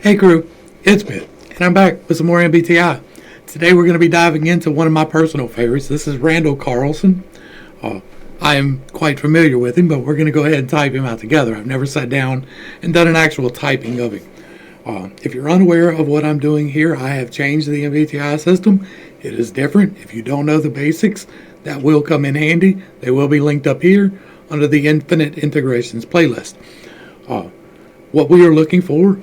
Hey crew, it's Pitt, and I'm back with some more MBTI. Today we're going to be diving into one of my personal favorites. This is Randall Carlson. Uh, I am quite familiar with him, but we're going to go ahead and type him out together. I've never sat down and done an actual typing of him. If you're unaware of what I'm doing here, I have changed the MBTI system. It is different. If you don't know the basics, that will come in handy. They will be linked up here under the Infinite Integrations playlist. What we are looking for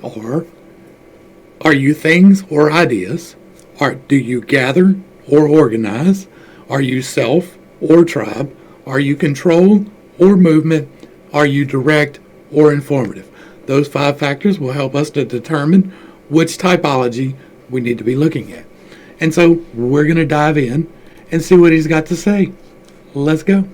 are you things or ideas? Do you gather or organize? Are you self or tribe? Are you control or movement? Are you direct or informative? Those 5 factors will help us to determine which typology we need to be looking at. And so we're going to dive in and see what he's got to say. Let's go.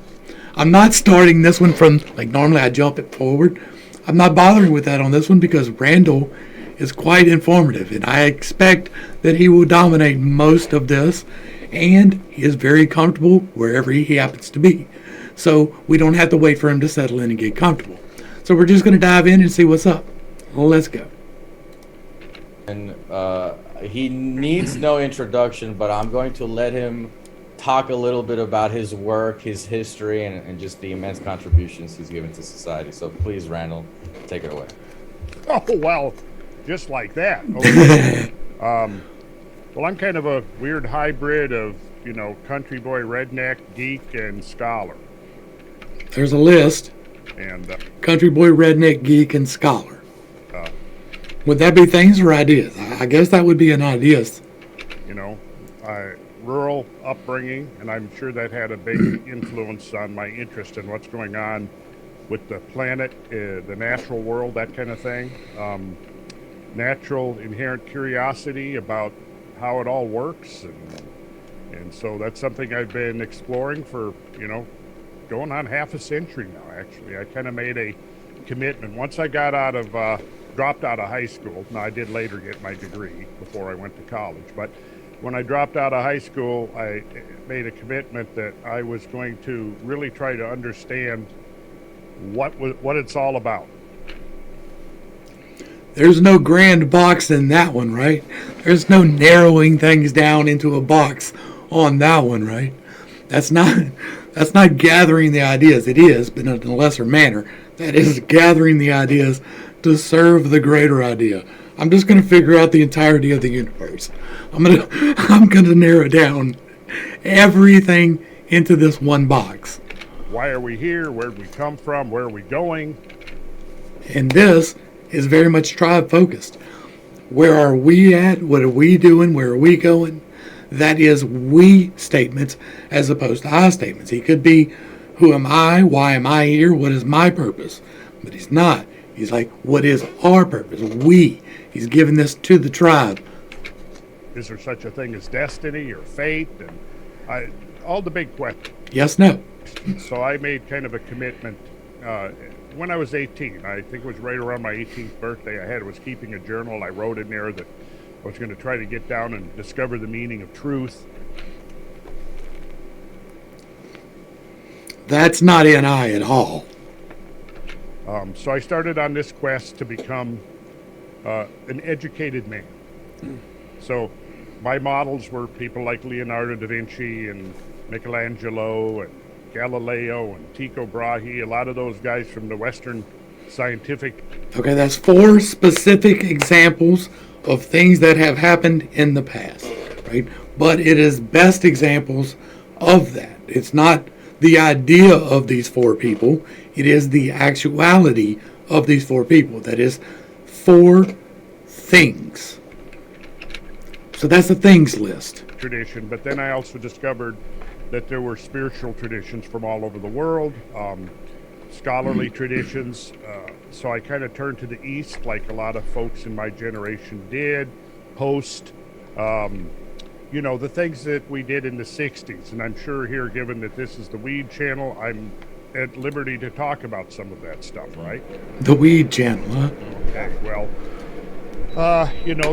I'm not starting this one from, like normally I jump it forward. I'm not bothering with that on this one because Randall is quite informative, and I expect that he will dominate most of this, and he is very comfortable wherever he happens to be. So we don't have to wait for him to settle in and get comfortable. So we're just going to dive in and see what's up. Let's go. And he needs no introduction, but I'm going to let him talk a little bit about his work, his history, and just the immense contributions he's given to society. So please, Randall, take it away. Oh, well, just like that. Okay. Well, I'm kind of a weird hybrid of, country boy, redneck, geek, and scholar. There's a list. And country boy, redneck, geek, and scholar. Would that be things or ideas? I guess that would be an ideas. Rural upbringing, and I'm sure that had a big influence on my interest in what's going on with the planet, the natural world, that kind of thing. Natural inherent curiosity about how it all works, and so that's something I've been exploring for, going on half a century now, actually. I kind of made a commitment. Once I got dropped out of high school, now I did later get my degree before I went to college, but when I dropped out of high school, I made a commitment that I was going to really try to understand what it's all about. There's no grand box in that one, right? There's no narrowing things down into a box on that one, right? That's not gathering the ideas. It is, but in a lesser manner. That is gathering the ideas to serve the greater idea. I'm just going to figure out the entirety of the universe. I'm going to narrow down everything into this one box. Why are we here? Where did we come from? Where are we going? And this is very much tribe focused. Where are we at? What are we doing? Where are we going? That is we statements as opposed to I statements. He could be, who am I? Why am I here? What is my purpose? But he's not. He's like, what is our purpose? We. He's giving this to the tribe. Is there such a thing as destiny or fate? And all the big questions. Yes, no. So I made kind of a commitment when I was 18. I think it was right around my 18th birthday. I was keeping a journal. I wrote in there that I was going to try to get down and discover the meaning of truth. That's not in I at all. So I started on this quest to become an educated man. So my models were people like Leonardo da Vinci and Michelangelo and Galileo and Tycho Brahe, a lot of those guys from the Western scientific. Okay, that's 4 specific examples of things that have happened in the past, right? But it is best examples of that. It's not the idea of these 4 people. It is the actuality of these 4 people. That is 4 things. So that's the things list. Tradition, but then I also discovered that there were spiritual traditions from all over the world, scholarly traditions. So I kind of turned to the East, like a lot of folks in my generation did, post, the things that we did in the 60s. And I'm sure here, given that this is the Weed Channel, I'm at liberty to talk about some of that stuff, right? The Weed Channel, huh? Okay, well,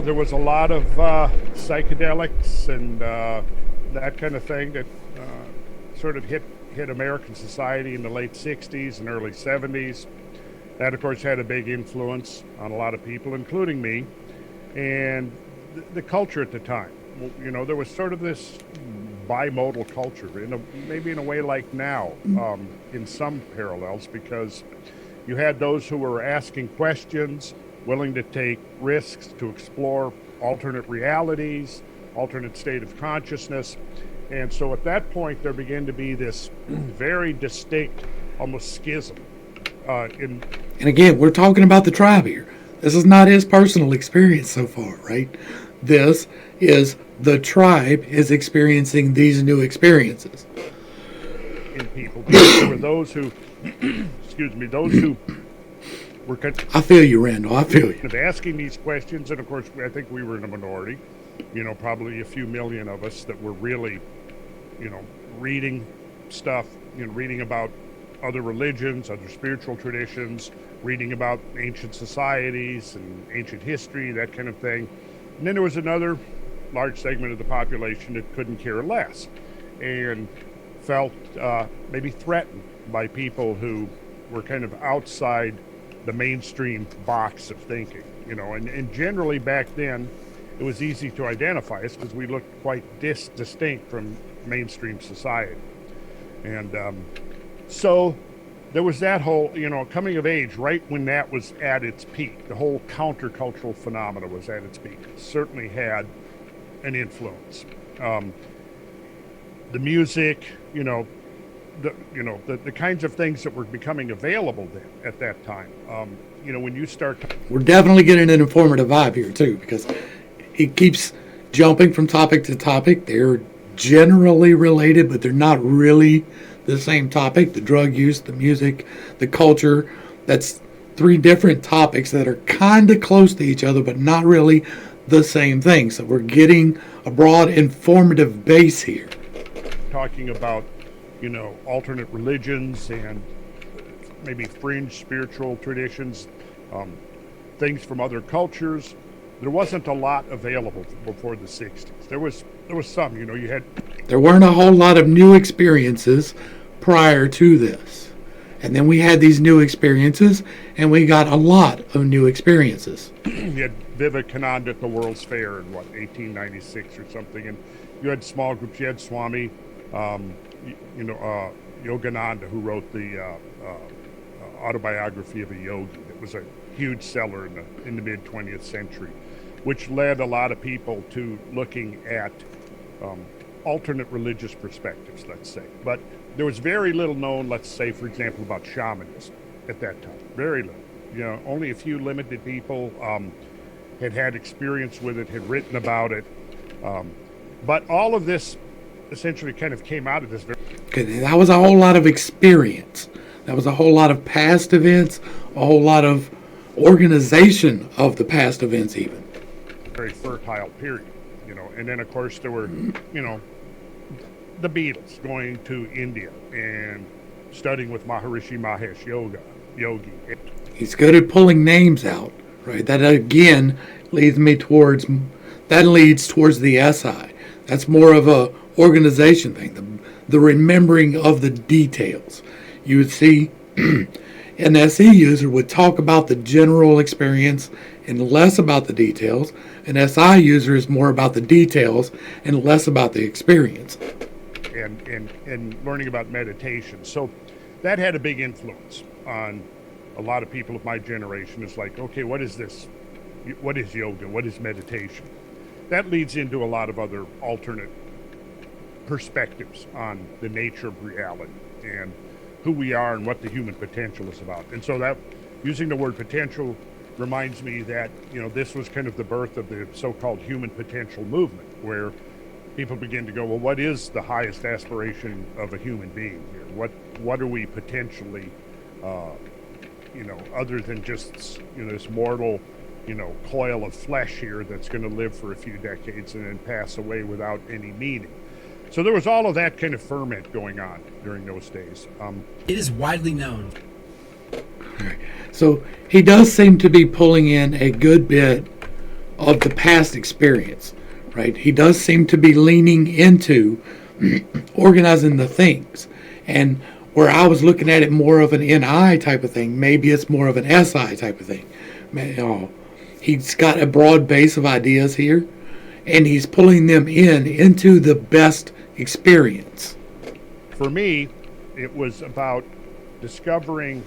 there was a lot of psychedelics and that kind of thing that sort of hit American society in the late 60s and early 70s. That, of course, had a big influence on a lot of people, including me. and the culture at the time. You know, there was sort of this bimodal culture, maybe in a way like now, in some parallels, because you had those who were asking questions, willing to take risks, to explore alternate realities, alternate state of consciousness. And so at that point, there began to be this very distinct, almost schism. And again, we're talking about the tribe here. This is not his personal experience so far, right? This is the tribe is experiencing these new experiences. In people, there were those who, excuse me, those who were I feel you, Randall. I feel you. Asking these questions, and of course, I think we were in a minority. You know, probably a few million of us that were really, you know, reading stuff, you know, reading about other religions, other spiritual traditions, reading about ancient societies and ancient history, that kind of thing. And then there was another large segment of the population that couldn't care less and felt maybe threatened by people who were kind of outside the mainstream box of thinking, you know, and generally back then it was easy to identify us because we looked quite distinct from mainstream society. And so there was that whole, you know, coming of age right when that was at its peak. The whole countercultural phenomena was at its peak. It certainly had an influence. The music, the kinds of things that were becoming available then at that time. You know, when you start, we're definitely getting an informative vibe here too, because he keeps jumping from topic to topic. They're generally related, but they're not really the same topic. The drug use, the music, the culture. That's three different topics that are kind of close to each other, but not really the same thing. So we're getting a broad informative base here. Talking about, you know, alternate religions and maybe fringe spiritual traditions, things from other cultures. There wasn't a lot available before the 60s. There was some, you know, there weren't a whole lot of new experiences prior to this. And then we had these new experiences, and we got a lot of new experiences. You had Vivekananda at the World's Fair in, 1896 or something, and you had small groups. You had Swami, Yogananda, who wrote the autobiography of a yogi. That was a huge seller in the mid-20th century, which led a lot of people to looking at alternate religious perspectives, let's say. But there was very little known, let's say, for example, about shamanism at that time. Very little. You know, only a few limited people had experience with it, had written about it. But all of this essentially kind of came out of this. Okay, that was a whole lot of experience. That was a whole lot of past events, a whole lot of organization of the past events even. Very fertile period, you know. And then, of course, there were, you know, the Beatles going to India and studying with Maharishi Mahesh Yogi. He's good at pulling names out, right? That, again, leads towards the SI. That's more of a organization thing, the remembering of the details. You would see an SE user would talk about the general experience and less about the details. An SI user is more about the details and less about the experience. And learning about meditation. So that had a big influence on a lot of people of my generation. It's like, okay, what is this? What is yoga? What is meditation? That leads into a lot of other alternate perspectives on the nature of reality and who we are and what the human potential is about. And so that, using the word potential, reminds me that, you know, this was kind of the birth of the so-called human potential movement, where people begin to go, well, what is the highest aspiration of a human being here? What are we potentially, other than just, you know, this mortal, you know, coil of flesh here that's going to live for a few decades and then pass away without any meaning. So there was all of that kind of ferment going on during those days. It is widely known. So he does seem to be pulling in a good bit of the past experience, right? He does seem to be leaning into organizing the things. And where I was looking at it more of an NI type of thing, maybe it's more of an SI type of thing. He's got a broad base of ideas here, and he's pulling them into the best experience. For me, it was about discovering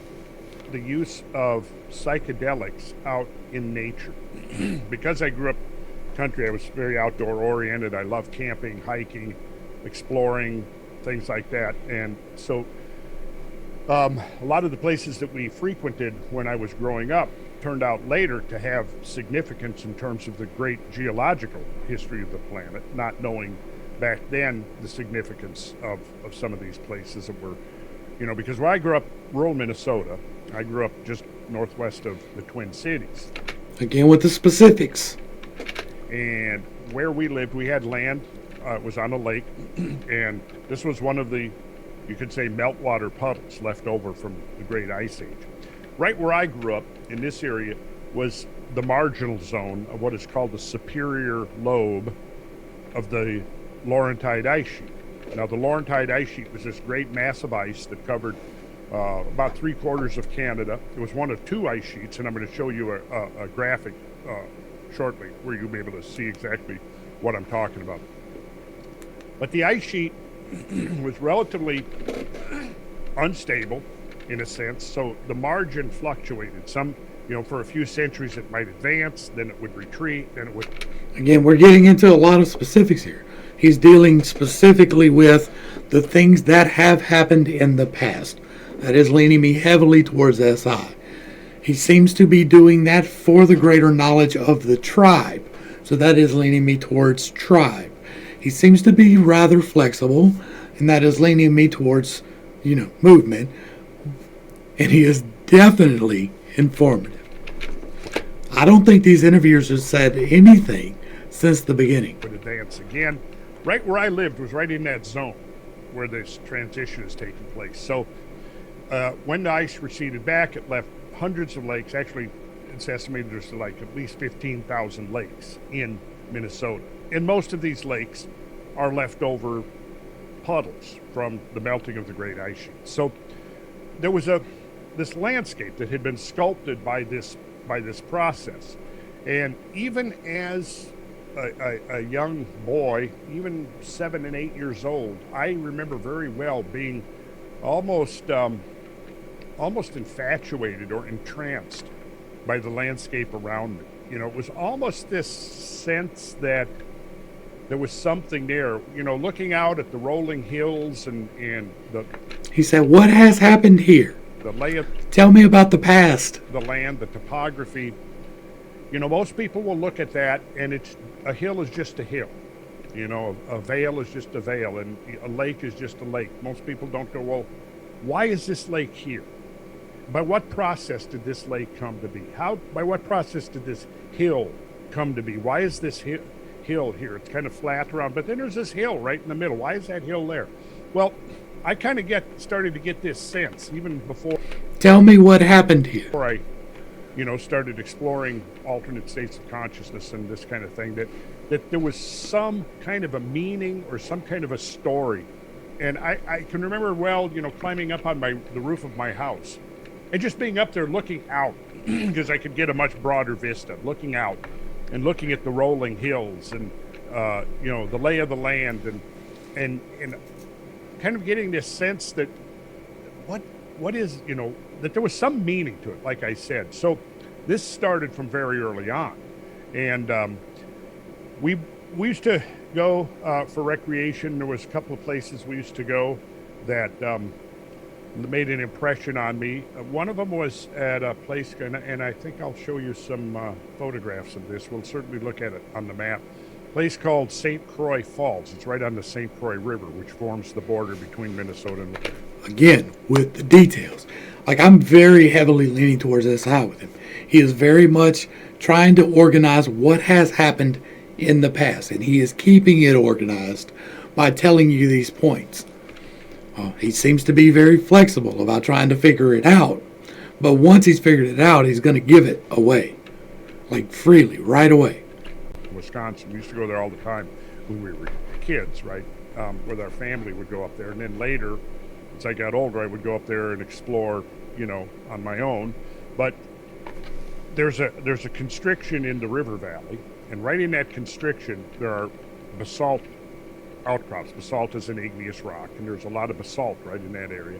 the use of psychedelics out in nature. Because I grew up country, I was very outdoor oriented. I love camping, hiking, exploring, things like that. And so a lot of the places that we frequented when I was growing up turned out later to have significance in terms of the great geological history of the planet, not knowing back then the significance of some of these places that were, because where I grew up, rural Minnesota, I grew up just northwest of the Twin Cities. Again, with the specifics. And where we lived, we had land, it was on a lake, and this was one of the, you could say, meltwater puddles left over from the Great Ice Age. Right where I grew up in this area was the marginal zone of what is called the superior lobe of the Laurentide ice sheet. Now, the Laurentide ice sheet was this great mass of ice that covered about 3/4 of Canada. It was one of two ice sheets, and I'm going to show you a graphic shortly where you'll be able to see exactly what I'm talking about. But the ice sheet was relatively unstable in a sense, so the margin fluctuated. Some, for a few centuries it might advance, then it would retreat, then it would... Again, we're getting into a lot of specifics here. He's dealing specifically with the things that have happened in the past. That is leaning me heavily towards SI. He seems to be doing that for the greater knowledge of the tribe. So that is leaning me towards tribe. He seems to be rather flexible, and that is leaning me towards, movement. And he is definitely informative. I don't think these interviewers have said anything since the beginning. Would advance again. Right where I lived was right in that zone where this transition is taking place. So when the ice receded back, it left hundreds of lakes. Actually, it's estimated there's like at least 15,000 lakes in Minnesota. And most of these lakes are leftover puddles from the melting of the Great Ice Sheet. So there was this landscape that had been sculpted by this process. And even as a young boy, even 7 and 8 years old, I remember very well being almost infatuated or entranced by the landscape around me. It was almost this sense that there was something there, looking out at the rolling hills and the... He said, what has happened here? The lay of... Tell me about the past. The land, the topography. Most people will look at that and a hill is just a hill. A vale is just a vale, and a lake is just a lake. Most people don't go, well, why is this lake here? By what process did this lake come to be? By what process did this hill come to be? Why is this hill here? It's kind of flat around, but then there's this hill right in the middle. Why is that hill there? Well, I kind of started to get this sense even before. Tell me what happened here. Before I, started exploring alternate states of consciousness and this kind of thing, that there was some kind of a meaning or some kind of a story. And I can remember well, climbing up on the roof of my house and just being up there looking out because I could get a much broader vista, looking out and looking at the rolling hills and, the lay of the land and kind of getting this sense that what is, that there was some meaning to it, like I said. So this started from very early on. And we used to go for recreation. There was a couple of places we used to go that made an impression on me. One of them was at a place, and I think I'll show you some photographs of this. We'll certainly look at it on the map. A place called St. Croix Falls. It's right on the St. Croix River, which forms the border between Minnesota and... Again, with the details. Like, I'm very heavily leaning towards SI with him. He is very much trying to organize what has happened in the past, and he is keeping it organized by telling you these points. He seems to be very flexible about trying to figure it out, but once he's figured it out, he's going to give it away, like freely, right away. Wisconsin, we used to go there all the time when we were kids, right? With our family would go up there, and then later, as I got older, I would go up there and explore, on my own. But there's a constriction in the river valley, and right in that constriction there are basalt outcrops. Basalt is an igneous rock, and there's a lot of basalt right in that area.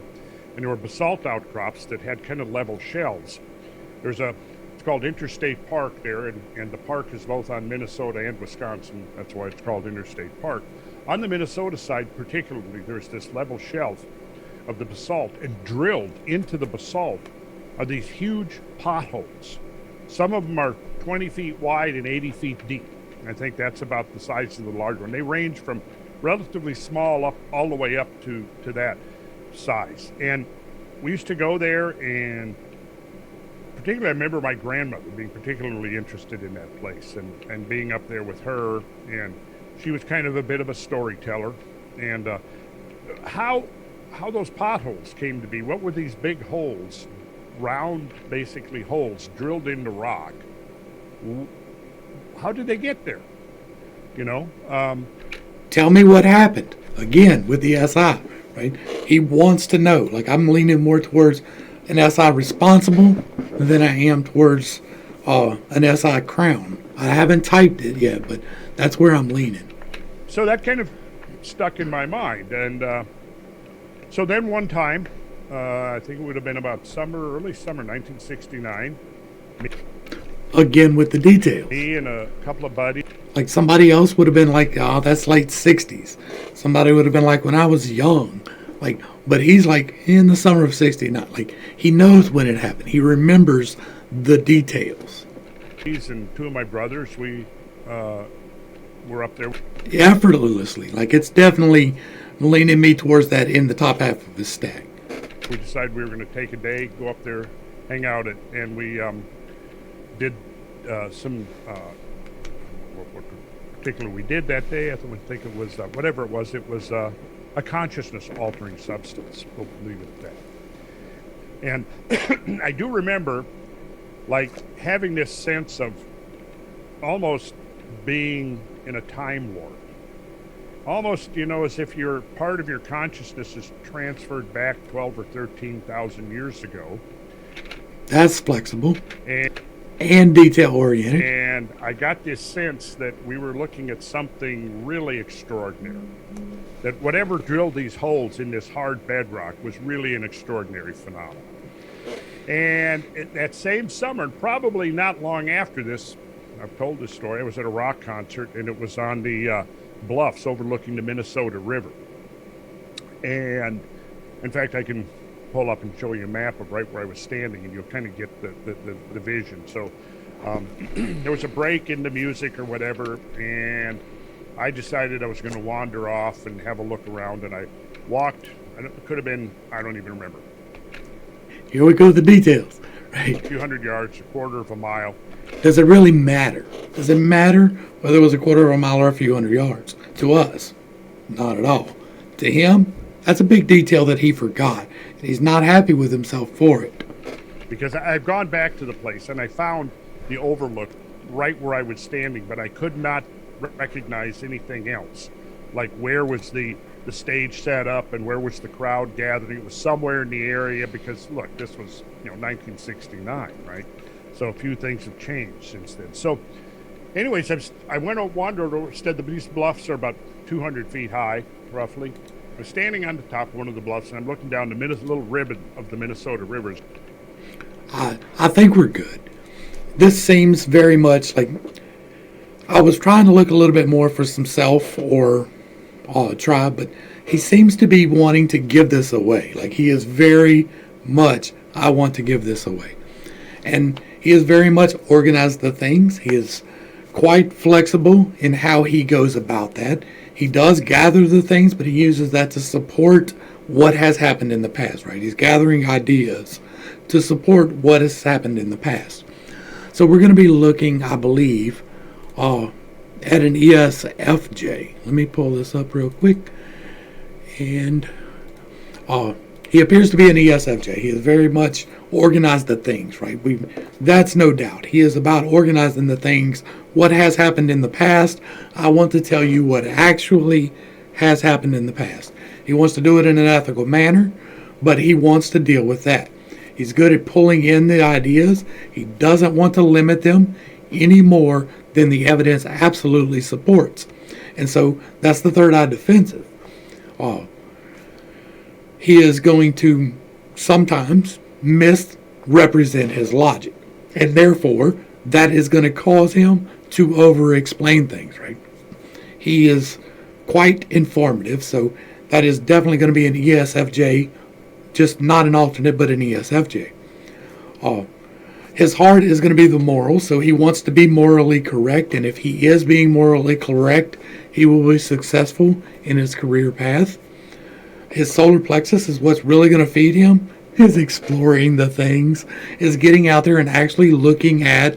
And there were basalt outcrops that had kind of level shelves. It's called Interstate Park there, and the park is both on Minnesota and Wisconsin. That's why it's called Interstate Park. On the Minnesota side particularly, there's this level shelf of the basalt, and drilled into the basalt are these huge potholes. Some of them are 20 feet wide and 80 feet deep. I think that's about the size of the large one. They range from relatively small up all the way up to that size. And we used to go there, and particularly I remember my grandmother being particularly interested in that place, and being up there with her, and she was kind of a bit of a storyteller. And how those potholes came to be, what were these big holes, round basically holes drilled into rock? How did they get there? Tell me what happened. Again, with the SI, right? He wants to know. Like, I'm leaning more towards an SI responsible than I am towards an SI crown. I haven't typed it yet, but that's where I'm leaning. So that kind of stuck in my mind. And so then one time, I think it would have been about early summer 1969, Again, with the details. me and a couple of buddies, Like, somebody else would have been like, oh, that's late 60s. Somebody would have been like, when I was young. Like, but he's like, in the summer of 69. Like, he knows when it happened. He remembers the details. and two of my brothers, we were up there. Effortlessly. Like, it's definitely leaning me towards that in the top half of his stack. We decided we were going to take a day, go up there, hang out, and we did some. What particular we did that day? I think it was whatever it was. It was a consciousness-altering substance. We'll leave it at that. And I do remember, like, having this sense of almost being in a time warp. Almost, as if your part of your consciousness is transferred back 12 or 13,000 years ago. That's flexible. And detail-oriented. And I got this sense that we were looking at something really extraordinary. That whatever drilled these holes in this hard bedrock was really an extraordinary phenomenon. And that same summer, and probably not long after this, I've told this story, I was at a rock concert, and it was on the bluffs overlooking the Minnesota River. And in fact, I can pull up and show you a map of right where I was standing, and you'll kind of get the vision. So there was a break in the music or whatever, and I decided I was going to wander off and have a look around, and I walked. It could have been, I don't even remember. Here we go, the details, right? A few hundred yards, a quarter of a mile. Does it really matter? Does it matter whether it was a quarter of a mile or a few hundred yards? To us, not at all. To him, that's a big detail that he forgot, and he's not happy with himself for it. Because I've gone back to the place, and I found the overlook right where I was standing, but I could not recognize anything else. Like, where was the stage set up and where was the crowd gathering? It was somewhere in the area, because look, this was 1969, right? So a few things have changed since then. So anyways, I wandered over. These bluffs are about 200 feet high, roughly. I was standing on the top of one of the bluffs, and I'm looking down the little ribbon of the Minnesota River. I think we're good. This seems very much like, I was trying to look a little bit more for some self or tribe, but he seems to be wanting to give this away. Like, he is very much, I want to give this away. And he has very much organized the things. He is quite flexible in how he goes about that. He does gather the things, but he uses that to support what has happened in the past, right? He's gathering ideas to support what has happened in the past. So we're going to be looking, I believe, at an ESFJ. Let me pull this up real quick. And he appears to be an ESFJ. He has very much organized the things, right? That's no doubt. He is about organizing the things, what has happened in the past. I want to tell you what actually has happened in the past. He wants to do it in an ethical manner, but he wants to deal with that. He's good at pulling in the ideas. He doesn't want to limit them any more than the evidence absolutely supports. And so that's the third eye defensive. He is going to sometimes misrepresent his logic. And therefore, that is going to cause him to over-explain things, right? He is quite informative, so that is definitely going to be an ESFJ, just not an alternate, but an ESFJ. His heart is going to be the moral, so he wants to be morally correct, and if he is being morally correct, he will be successful in his career path. His solar plexus is what's really going to feed him, is exploring the things, is getting out there and actually looking at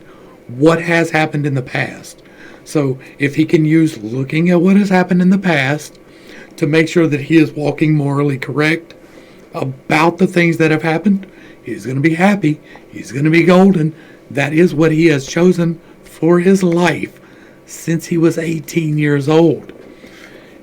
what has happened in the past. So if he can use looking at what has happened in the past to make sure that he is walking morally correct about the things that have happened, he's going to be happy. He's going to be golden. That is what he has chosen for his life since he was 18 years old.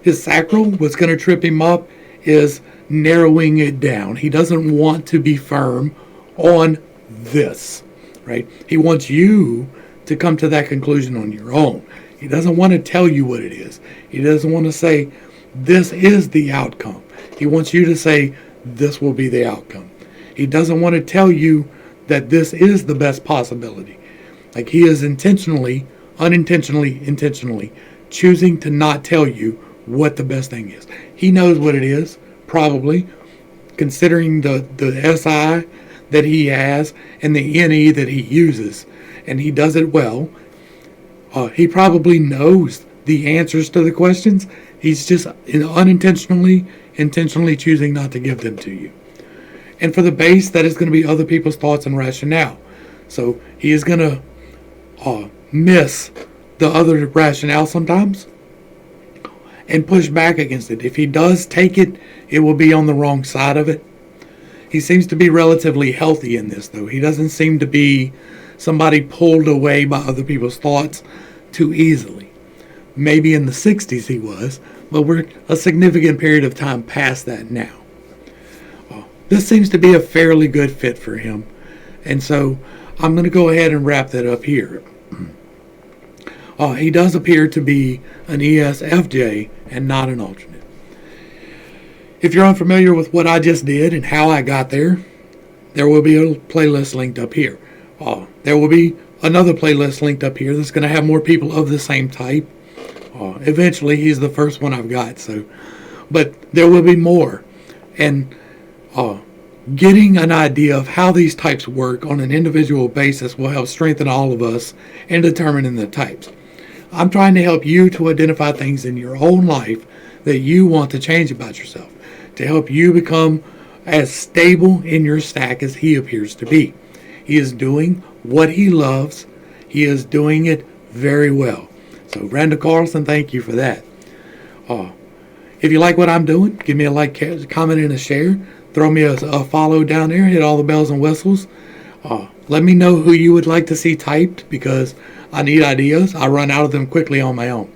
His sacral, what's going to trip him up, is narrowing it down. He doesn't want to be firm on this, right? He wants you to come to that conclusion on your own. He doesn't want to tell you what it is. He doesn't want to say, this is the outcome. He wants you to say, this will be the outcome. He doesn't want to tell you that this is the best possibility. Like, he is intentionally choosing to not tell you what the best thing is. He knows what it is, probably, considering the SI that he has and the NE that he uses, and he does it well. He probably knows the answers to the questions. He's just intentionally choosing not to give them to you. And for the base, that is going to be other people's thoughts and rationale. So he is going to miss the other rationale sometimes and push back against it. If he does take it, it will be on the wrong side of it. He seems to be relatively healthy in this, though. He doesn't seem to be somebody pulled away by other people's thoughts too easily. Maybe in the 60s he was, but we're a significant period of time past that now. This seems to be a fairly good fit for him. And so I'm going to go ahead and wrap that up here. He does appear to be an ESFJ and not an alternate. If you're unfamiliar with what I just did and how I got there, there will be a playlist linked up here. There will be another playlist linked up here that's going to have more people of the same type. Eventually, he's the first one I've got. But there will be more. And getting an idea of how these types work on an individual basis will help strengthen all of us in determining the types. I'm trying to help you to identify things in your own life that you want to change about yourself, to help you become as stable in your stack as he appears to be. He is doing what he loves. He is doing it very well. So Randall Carlson, thank you for that. If you like what I'm doing, give me a like, comment, and a share. Throw me a follow down there. Hit all the bells and whistles. Let me know who you would like to see typed, because I need ideas. I run out of them quickly on my own.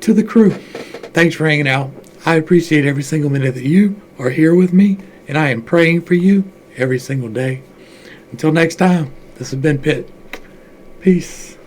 To the crew, thanks for hanging out. I appreciate every single minute that you are here with me, and I am praying for you every single day. Until next time, this has been Pitt. Peace.